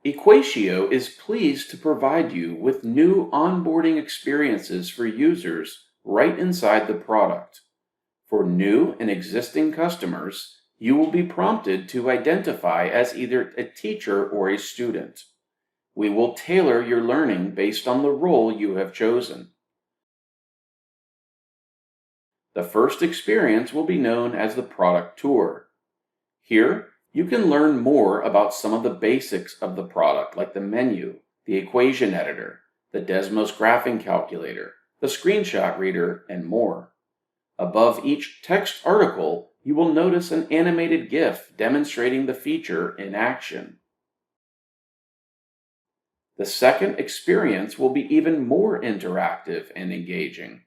Equatio is pleased to provide you with new onboarding experiences for users right inside the product. For new and existing customers, you will be prompted to identify as either a teacher or a student. We will tailor your learning based on the role you have chosen. The first experience will be known as the product tour. Here, you can learn more about some of the basics of the product, like the menu, the equation editor, the Desmos Graphing Calculator, the screenshot reader, and more. Above each text article, you will notice an animated GIF demonstrating the feature in action. The second experience will be even more interactive and engaging.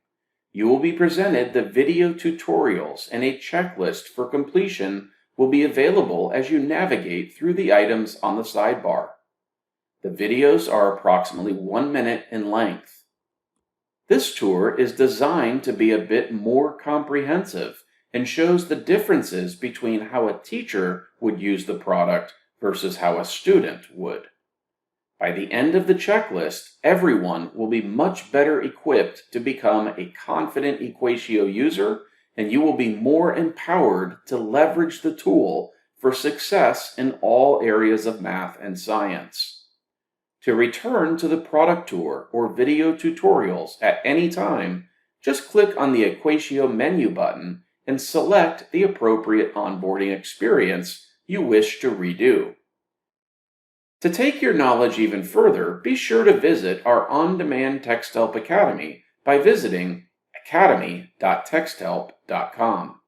You will be presented the video tutorials, and a checklist for completion will be available as you navigate through the items on the sidebar. The videos are approximately 1 minute in length. This tour is designed to be a bit more comprehensive and shows the differences between how a teacher would use the product versus how a student would. By the end of the checklist, everyone will be much better equipped to become a confident Equatio user, and you will be more empowered to leverage the tool for success in all areas of math and science. To return to the product tour or video tutorials at any time, just click on the Equatio menu button and select the appropriate onboarding experience you wish to redo. To take your knowledge even further, be sure to visit our on-demand TextHelp Academy by visiting academy.texthelp.com.